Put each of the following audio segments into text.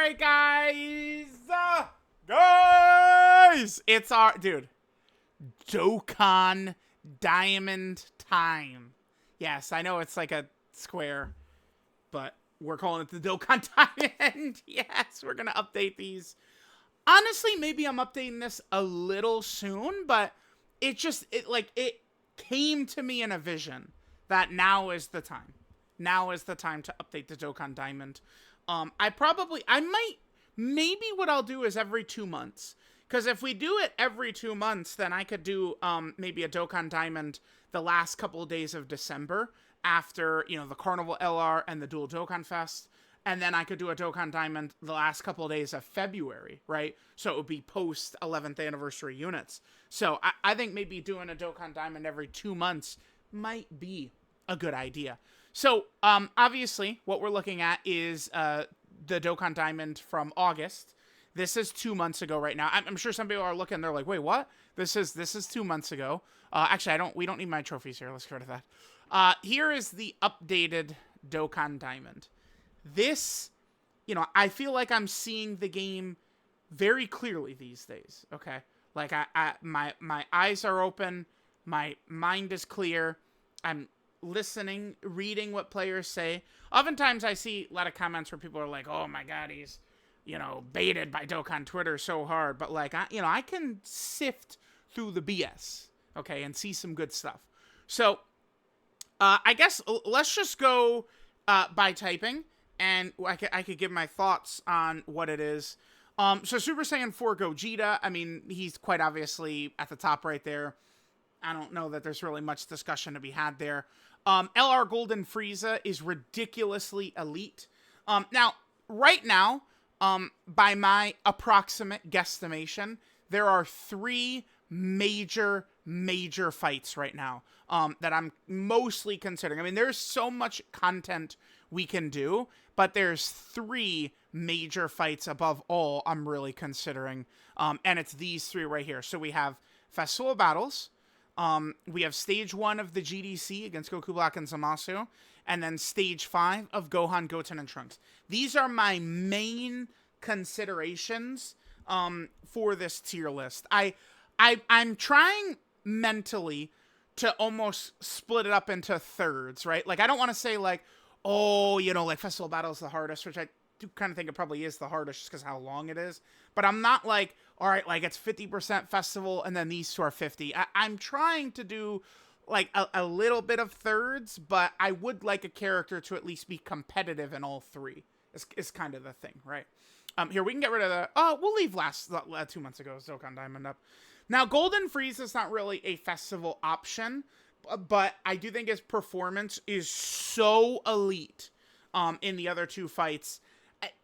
right, guys. Guys, it's our Dokkan Diamond time. Yes, I know it's like a square, but we're calling it the Dokkan Diamond. Yes, we're gonna update these. Honestly, maybe I'm updating this a little soon, but it came to me in a vision that now is the time. Now is the time to update the Dokkan Diamond. Maybe what I'll do is every 2 months. Because if we do it every 2 months, then I could do maybe a Dokkan Diamond the last couple of days of December after, the Carnival LR and the Dual Dokkan Fest. And then I could do a Dokkan Diamond the last couple of days of February, right? So it would be post 11th anniversary units. So I think maybe doing a Dokkan Diamond every 2 months might be a good idea. So obviously what we're looking at is the Dokkan Diamond from August. This is 2 months ago right now. I'm sure some people are looking, they're like, wait, what? This is 2 months ago. Actually, we don't need my trophies here. Let's get rid of that. Here is the updated Dokkan Diamond. This, I feel like I'm seeing the game very clearly these days, okay? Like, my eyes are open, my mind is clear, I'm listening, reading what players say. Oftentimes I see a lot of comments where people are like, oh my god, he's, baited by Dokkan Twitter so hard, but like, I can sift through the BS, okay, and see some good stuff. So, I guess let's just go by typing, and I could give my thoughts on what it is. So Super Saiyan 4 Gogeta, I mean, he's quite obviously at the top right there. I don't know that there's really much discussion to be had there. LR Golden Frieza is ridiculously elite. Now, right now, by my approximate guesstimation, there are 3 major fights right now that I'm mostly considering. I mean, there's so much content we can do, but there's 3 major fights above all I'm really considering, and it's these 3 right here. So we have Festival of Battles, we have Stage 1 of the GDC against Goku Black and Zamasu, and then Stage 5 of Gohan, Goten, and Trunks. These are my main considerations for this tier list. I'm trying mentally to almost split it up into thirds, right? Like, I don't want to say, like, oh, like Festival Battle is the hardest, which I do kind of think it probably is the hardest just because how long it is. But I'm not like, all right, like it's 50% Festival and then these 2 are 50. I'm trying to do like a little bit of thirds, but I would like a character to at least be competitive in all 3. Is kind of the thing, right? Here, we can get rid of the... Oh, we'll leave 2 months ago, Dokkan Diamond up. Now, Golden Frieza is not really a festival option, but I do think his performance is so elite in the other 2 fights.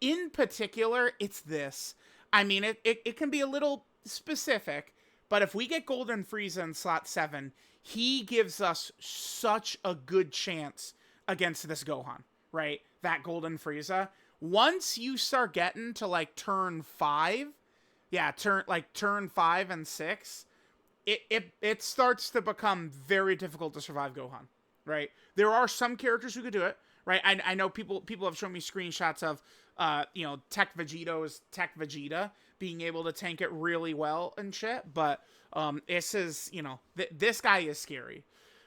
In particular, it's this. I mean, it can be a little specific, but if we get Golden Frieza in slot 7, he gives us such a good chance against this Gohan, right? That Golden Frieza. Once you start getting to like turn 5, turn 5 and 6, it starts to become very difficult to survive Gohan, right? There are some characters who could do it, right? I know people have shown me screenshots of Tech Vegito's Tech Vegeta being able to tank it really well and shit, but this is, this guy is scary.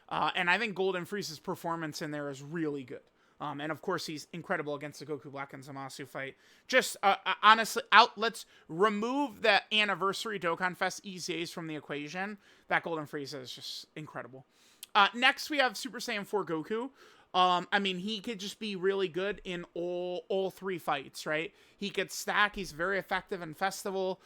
And I think Golden Frieza's performance in there is really good. And of course, he's incredible against the Goku Black and Zamasu fight. Just, honestly, let's remove the anniversary Dokkan Fest EZAs from the equation. That Golden Frieza is just incredible. Next, we have Super Saiyan 4 Goku. I mean, he could just be really good in all 3 fights, right? He could stack. He's very effective in Festival.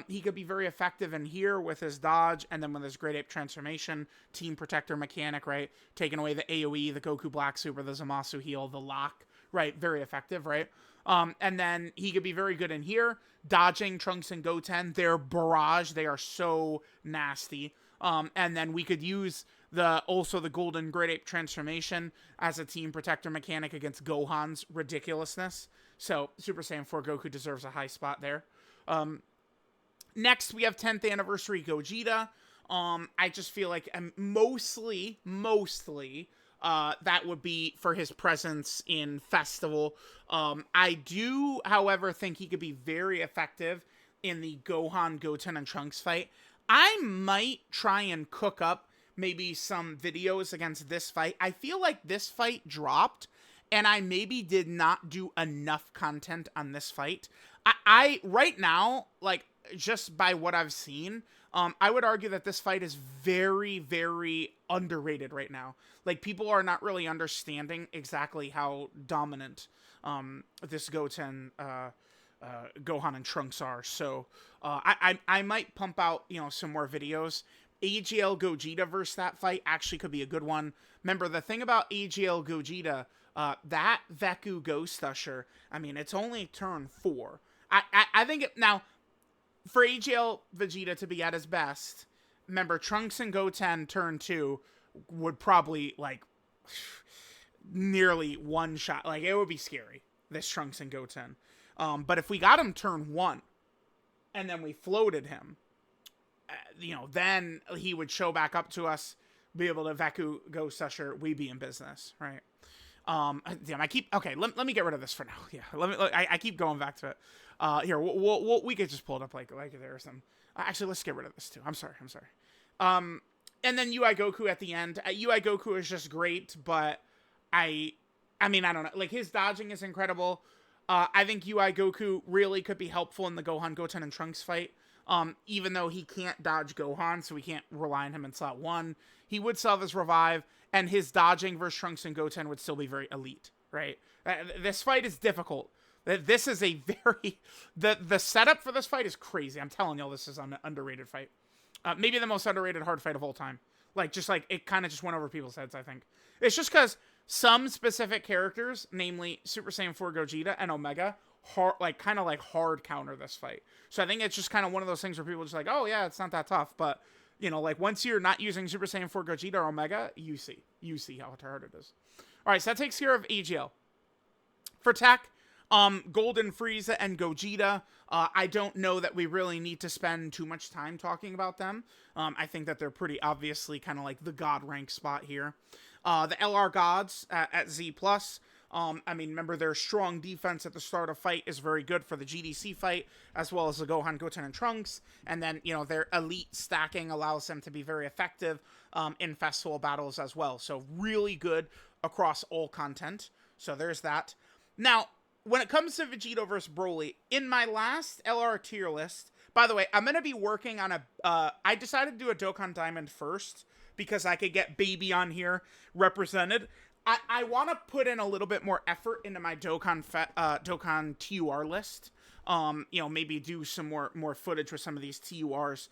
He could be very effective in here with his dodge and then with his Great Ape transformation, Team Protector mechanic, right? Taking away the AoE, the Goku Black Super, the Zamasu heal, the lock, right? Very effective, right? And then he could be very good in here, dodging Trunks and Goten. Their barrage, they are so nasty. And then we could use also the Golden Great Ape transformation as a Team Protector mechanic against Gohan's ridiculousness. So Super Saiyan 4 Goku deserves a high spot there. Next, we have 10th anniversary Gogeta. I just feel like mostly that would be for his presence in Festival. I do, however, think he could be very effective in the Gohan, Goten, and Trunks fight. I might try and cook up maybe some videos against this fight. I feel like this fight dropped, and I maybe did not do enough content on this fight. I right now, like, just by what I've seen, I would argue that this fight is very, very underrated right now. Like, people are not really understanding exactly how dominant this Goten, Gohan, and Trunks are. So I might pump out, you know, some more videos. AGL Gogeta versus that fight actually could be a good one. Remember, the thing about AGL Gogeta, that Veku Ghost Usher, I mean, it's only turn 4. I think now, for AGL Vegeta to be at his best, remember, Trunks and Goten turn 2 would probably, like, nearly one shot. Like, it would be scary, this Trunks and Goten. But if we got him turn 1, and then we floated him, you know, then he would show back up to us, be able to Veku Ghost Usher, we be in business, right? Damn, okay, let me get rid of this for now. Yeah, I keep going back to it. Here, we could just pull it up like there or some. Actually, let's get rid of this too. I'm sorry. And then UI Goku at the end. UI Goku is just great, but I mean, I don't know. Like, his dodging is incredible. I think UI Goku really could be helpful in the Gohan, Goten, and Trunks fight. Even though he can't dodge Gohan, so we can't rely on him in slot 1. He would still have his revive, and his dodging versus Trunks and Goten would still be very elite, right? This fight is difficult. This is a very... The setup for this fight is crazy. I'm telling y'all, this is an underrated fight. Maybe the most underrated hard fight of all time. Like, it kind of just went over people's heads, I think. It's just because some specific characters, namely Super Saiyan 4 Gogeta and Omega, kind of hard counter this fight. So I think it's just kind of one of those things where people are just like, oh yeah, it's not that tough. But, you know, like, once you're not using Super Saiyan 4 Gogeta or Omega, you see how hard it is. All right, so that takes care of AGL. For tech, Golden Frieza and Gogeta, I don't know that we really need to spend too much time talking about them. I think that they're pretty obviously kind of like the God rank spot here. The LR Gods at Z+. I mean, remember, their strong defense at the start of fight is very good for the GDC fight, as well as the Gohan, Goten, and Trunks. And then, you know, their elite stacking allows them to be very effective in festival battles as well. So really good across all content. So there's that. Now, when it comes to Vegito versus Broly, in my last LR tier list, by the way, I'm going to be working on I decided to do a Dokkan Diamond first, because I could get Baby on here represented. I want to put in a little bit more effort into my Dokkan TUR list. You know, maybe do some more footage with some of these TURs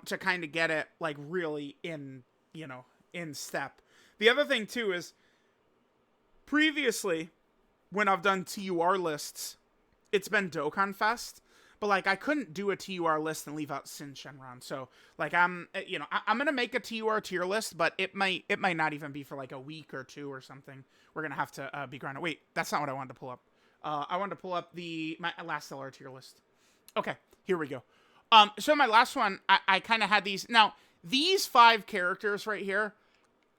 to kind of get it, like, really in step. The other thing, too, is previously, when I've done TUR lists, it's been Dokkan Fest. But, like, I couldn't do a TUR list and leave out Sin Shenron. So, like, I'm going to make a TUR tier list, but it might not even be for, like, a week or 2 or something. We're going to have to be grinding. Wait, that's not what I wanted to pull up. I wanted to pull up my last LR tier list. Okay, here we go. So my last one, I kind of had these. Now, these 5 characters right here,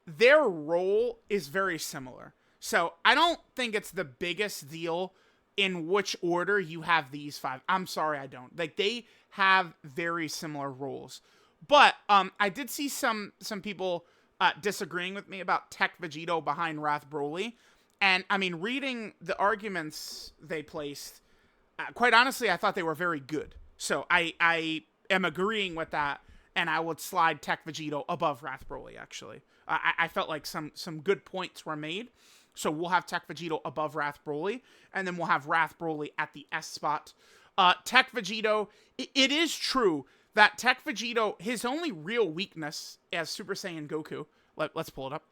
their role is very similar. So I don't think it's the biggest deal in which order you have these 5. I'm sorry, I don't. Like, they have very similar roles. But I did see some people disagreeing with me about Tech Vegito behind Wrath Broly. And, I mean, reading the arguments they placed, quite honestly, I thought they were very good. So I am agreeing with that, and I would slide Tech Vegito above Wrath Broly, actually. I felt like some good points were made. So we'll have Tech Vegito above Wrath Broly, and then we'll have Wrath Broly at the S spot. Tech Vegito, it is true that Tech Vegito, his only real weakness as Super Saiyan Goku, let's pull it up.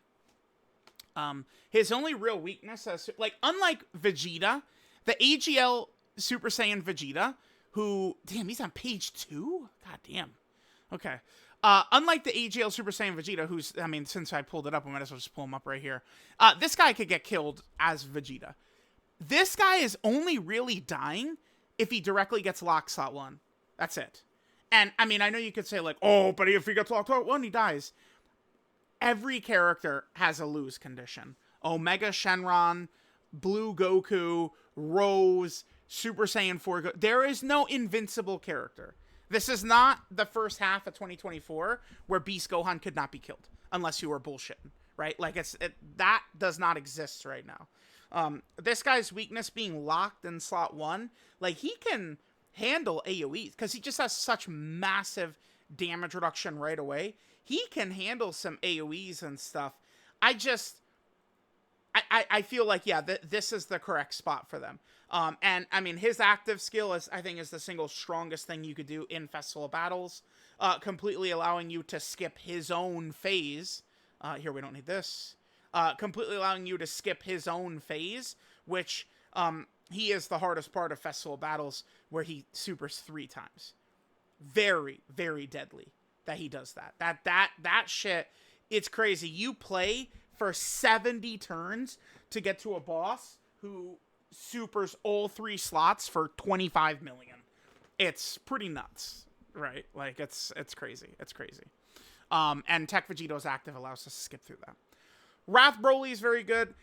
His only real weakness as, like, unlike Vegeta, the AGL Super Saiyan Vegeta, who, damn, he's on page 2? God damn. Okay. Unlike the AGL Super Saiyan Vegeta, who's, I mean, since I pulled it up, I might as well just pull him up right here. This guy could get killed as Vegeta. This guy is only really dying if he directly gets locked slot 1. That's it. And, I mean, I know you could say, like, oh, but if he gets locked slot 1, he dies. every character has a lose condition. Omega Shenron, Blue Goku, Rose, Super Saiyan 4. There is no invincible character. This is not the first half of 2024 where Beast Gohan could not be killed unless you were bullshitting, right? Like that does not exist right now. This guy's weakness being locked in slot 1, like he can handle AoEs because he just has such massive damage reduction right away. He can handle some AoEs and stuff. I feel like, yeah, this is the correct spot for them. And I mean, his active skill is the single strongest thing you could do in festival battles, completely allowing you to skip his own phase. Here, we don't need this. Completely allowing you to skip his own phase, which, he is the hardest part of festival battles where he supers 3 times. Very, very deadly that he does that. That shit, it's crazy. You play for 70 turns to get to a boss who supers all 3 slots for 25 million. It's pretty nuts, right? Like, it's crazy. It's crazy. And Tech Vegito's active allows us to skip through that. Wrath Broly is very good.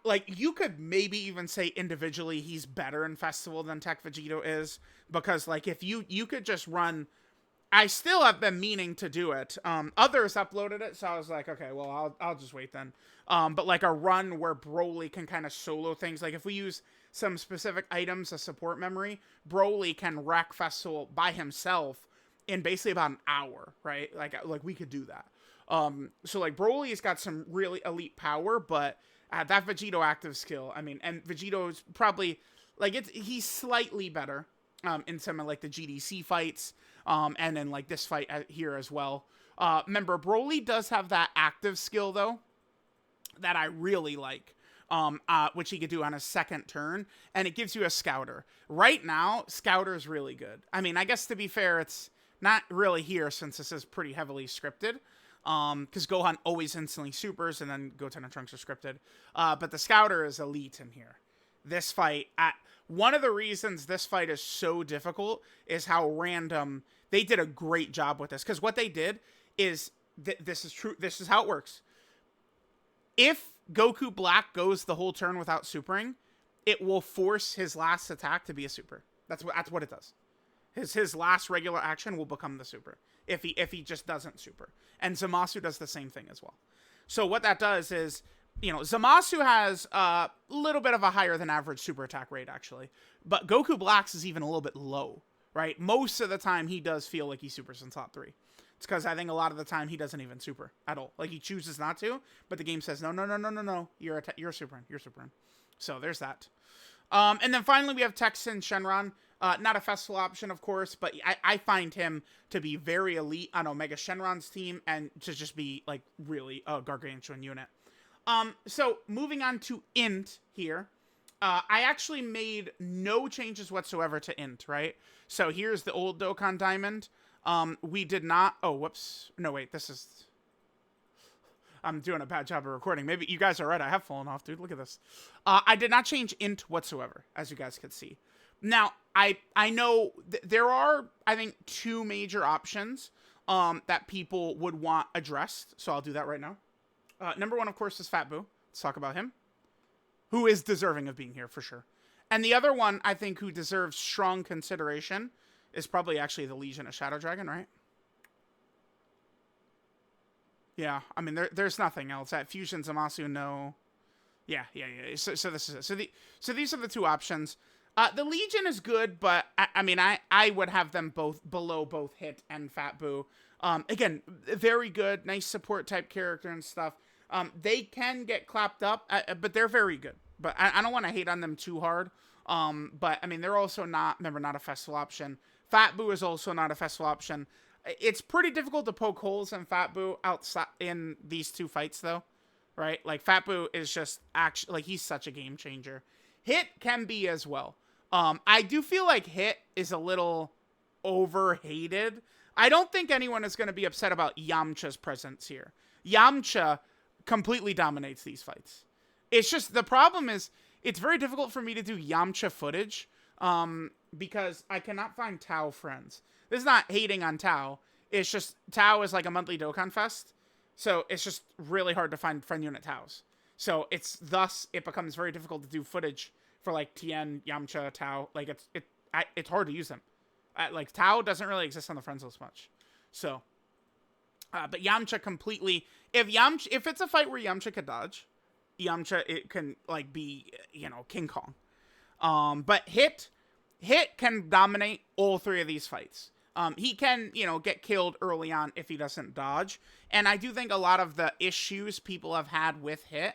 Like, you could maybe even say individually he's better in Festival than Tech Vegito is, because, like, if you could just run... I still have been meaning to do it. Others uploaded it, so I was like, okay, well, I'll just wait then. But, like, a run where Broly can kind of solo things. Like, if we use some specific items as support memory, Broly can wreck Festival by himself in basically about an hour, right? Like we could do that. So, like, Broly's got some really elite power, but... that Vegito active skill, I mean, and Vegito's probably, like, he's slightly better, in some of, like, the GDC fights, and then, like, this fight here as well. Remember, Broly does have that active skill, though, that I really like, which he could do on his second turn, and it gives you a Scouter. Right now, Scouter's really good. I mean, I guess, to be fair, it's not really here, since this is pretty heavily scripted. Because Gohan always instantly supers, and then Goten and Trunks are scripted. But the Scouter is elite in here. This fight, one of the reasons this fight is so difficult is how random. They did a great job with this. Because what they did is, this is true, this is how it works. If Goku Black goes the whole turn without supering, it will force his last attack to be a super. That's what it does. His last regular action will become the super. If he just doesn't super. And Zamasu does the same thing as well. So what that does is, you know, Zamasu has a little bit of a higher than average super attack rate, actually. But Goku Black's is even a little bit low, right? Most of the time, he does feel like he supers in slot 3. It's because I think a lot of the time, he doesn't even super at all. Like, he chooses not to, but the game says, no, you're supering. So there's that. And then finally, we have Texan Shenron. Not a festival option, of course, but I find him to be very elite on Omega Shenron's team and to just be, like, really a gargantuan unit. So moving on to Int here. I actually made no changes whatsoever to Int, right? So here's the old Dokkan Diamond. We did not... Oh, whoops. No, wait, this is... I'm doing a bad job of recording. Maybe you guys are right. I have fallen off, dude. Look at this. I did not change Int whatsoever, as you guys could see. Now, I know there are, I think, 2 major options that people would want addressed. So I'll do that right now. Number 1, of course, is Fat Boo. Let's talk about him. Who is deserving of being here, for sure. And the other one, I think, who deserves strong consideration is probably actually the Legion of Shadow Dragon, right? Yeah, I mean, there's nothing else. At Fusion Zamasu, no. Yeah. So this is it. So these are the 2 options. The Legion is good, but I mean, I would have them both below both Hit and Fat Boo. Again, very good, nice support type character and stuff. They can get clapped up, but they're very good. But I don't want to hate on them too hard. But I mean, they're also not a festival option. Fat Boo is also not a festival option. It's pretty difficult to poke holes in Fat Boo outside in these 2 fights, though, right? Like, Fat Boo is just actually, like, he's such a game changer. Hit can be as well. I do feel like Hit is a little overhated. I don't think anyone is going to be upset about Yamcha's presence here. Yamcha completely dominates these fights. It's just, the problem is, it's very difficult for me to do Yamcha footage, because I cannot find Tao friends. This is not hating on Tao. It's just, Tao is like a monthly Dokkan Fest, So it's just really hard to find friend unit Taos. So it becomes very difficult to do footage for like Tien, Yamcha, Tao. Like it's hard to use them. Like Tao doesn't really exist on the friends list much. So, but Yamcha completely. If it's a fight where Yamcha could dodge, Yamcha it can like be King Kong. But Hit can dominate all three of these fights. He can, get killed early on if he doesn't dodge. And I do think a lot of the issues people have had with Hit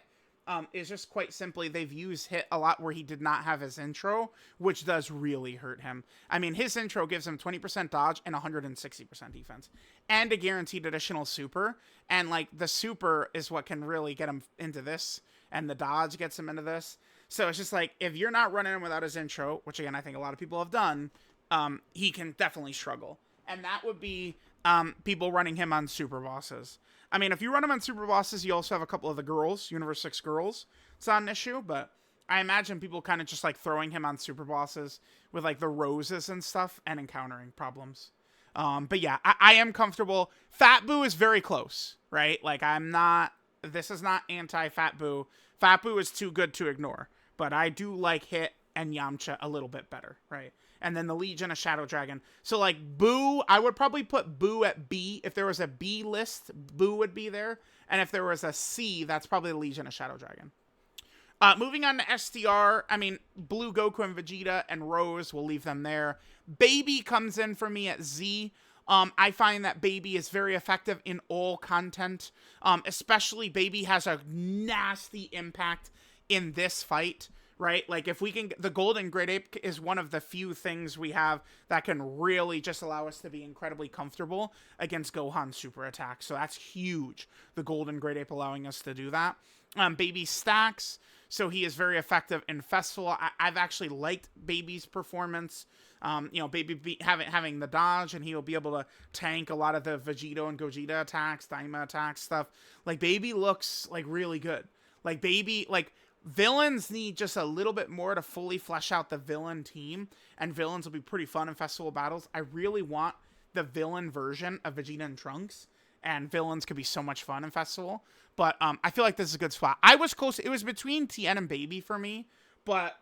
is just quite simply they've used Hit a lot where he did not have his intro, which does really hurt him. I mean, his intro gives him 20% dodge and 160% defense. And a guaranteed additional super. And, like, the super is what can really get him into this. And the dodge gets him into this. So it's just like, if you're not running him without his intro, which, again, I think a lot of people have done, he can definitely struggle. And that would be people running him on super bosses. I mean, if you run him on super bosses, you also have a couple of the girls, Universe 6 girls. It's not an issue, but I imagine people kind of just like throwing him on super bosses with like the roses and stuff and encountering problems. But yeah, I am comfortable. Fat Boo is very close, right? Like this is not anti-Fat Boo. Fat Boo is too good to ignore, but I do like Hit and Yamcha a little bit better, right? And then the Legion of Shadow Dragon. So, like, Boo, I would probably put Boo at B. If there was a B list, Boo would be there. And if there was a C, that's probably the Legion of Shadow Dragon. Moving on to SDR, I mean, Blue Goku and Vegeta and Rose, we'll leave them there. Baby comes in for me at Z. I find that Baby is very effective in all content. Especially Baby has a nasty impact in this fight. Right? Like, if we can... The Golden Great Ape is one of the few things we have that can really just allow us to be incredibly comfortable against Gohan's super attack. So that's huge. The Golden Great Ape allowing us to do that. Baby stacks. So he is very effective in Festival. I've actually liked Baby's performance. Baby having the dodge, and he'll be able to tank a lot of the Vegito and Gogeta attacks, Daima attacks, stuff. Like, Baby looks, like, really good. Like, Baby... Like... Villains need just a little bit more to fully flesh out the villain team, and villains will be pretty fun in festival battles. I really want the villain version of Vegeta and Trunks, and villains could be so much fun in festival. But I feel like this is a good spot. I was close. It was between Tien and Baby for me, but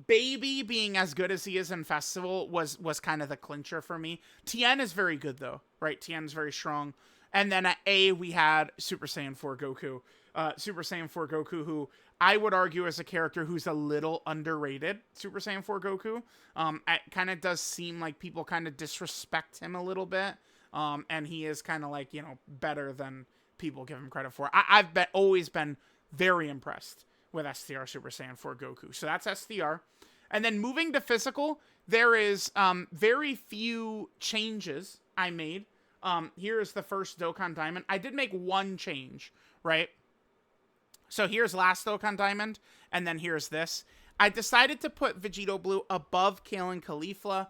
Baby being as good as he is in festival was kind of the clincher for me. Tien is very good though, right? Tien's very strong. And then at A, we had Super Saiyan 4 Goku. Super Saiyan 4 Goku, who I would argue is a character who's a little underrated. Super Saiyan 4 Goku. It kind of does seem like people kind of disrespect him a little bit. And he is kind of like, better than people give him credit for. I've always been very impressed with STR Super Saiyan 4 Goku. So that's STR. And then moving to physical, there is very few changes I made. Here is the first Dokkan Diamond. I did make one change, right? So here's last Dokkan Diamond, and then here's this. I decided to put Vegito Blue above Kale and Caulifla.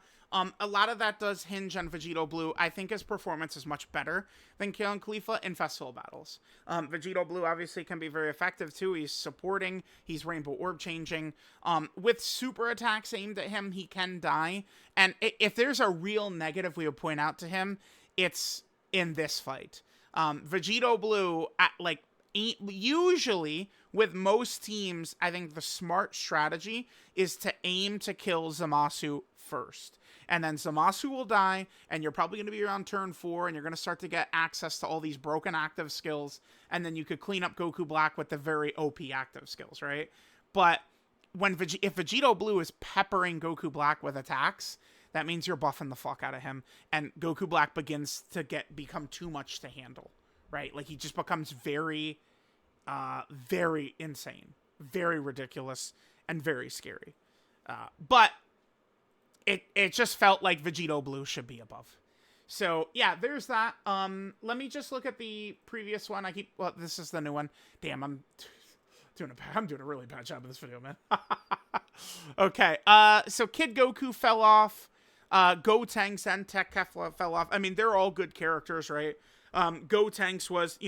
A lot of that does hinge on Vegito Blue. I think his performance is much better than Kale and Caulifla in festival battles. Vegito Blue obviously can be very effective too. He's supporting, he's Rainbow Orb changing. With super attacks aimed at him, he can die. And if there's a real negative we would point out to him, it's in this fight. Vegito Blue, usually with most teams, I think the smart strategy is to aim to kill Zamasu first. And then Zamasu will die, and you're probably going to be around turn 4, and you're going to start to get access to all these broken active skills, and then you could clean up Goku Black with the very OP active skills, right? But if Vegito Blue is peppering Goku Black with attacks, that means you're buffing the fuck out of him, and Goku Black begins to become too much to handle, right? Like, he just becomes very, very insane, very ridiculous, and very scary. But it just felt like Vegito Blue should be above. So, yeah, there's that. Let me just look at the previous one. This is the new one. Damn, I'm doing a really bad job of this video, man. Okay, so Kid Goku fell off. Gotenks and Tech Kefla fell off. I mean, they're all good characters, right? Gotenks was,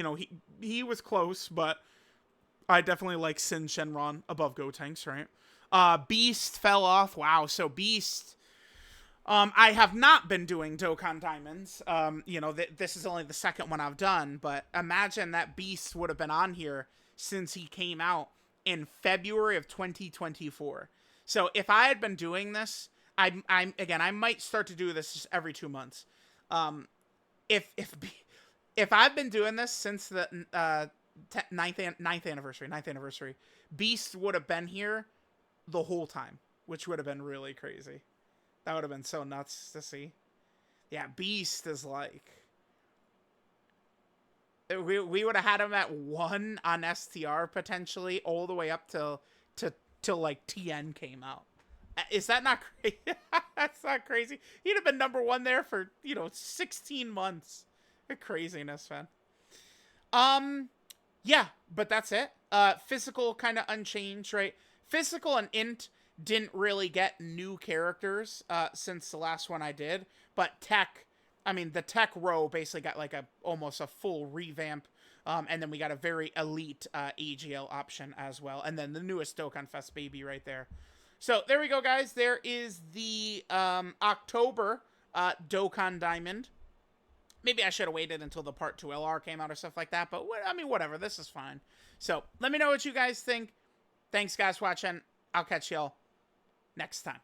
he was close, but I definitely like Sin Shenron above Gotenks, right? Beast fell off. Wow, so Beast... I have not been doing Dokkan Diamonds. You know, this is only the second one I've done, but imagine that beast would have been on here since he came out in February of 2024. So if I had been doing this, I might start to do this just every 2 months. Um, if I've been doing this since the ninth anniversary, Beast would have been here the whole time, which would have been really crazy. That would have been so nuts to see. Yeah, Beast is like... We would have had him at 1 on STR, potentially, all the way up till like, TN came out. Is that not crazy? That's not crazy. He'd have been #1 there for, 16 months. Craziness, man. Yeah, but that's it. Physical kind of unchanged, right? Physical and int didn't really get new characters since the last one I did, but tech, I mean, the tech row basically got like almost a full revamp, and then we got a very elite AGL option as well, and then the newest DOKKANFEST baby right there. So there we go, guys. There is the October Dokkan Diamond. Maybe I should have waited until the Part 2 LR came out or stuff like that, but I mean, whatever. This is fine. So let me know what you guys think. Thanks, guys, for watching. I'll catch y'all next time.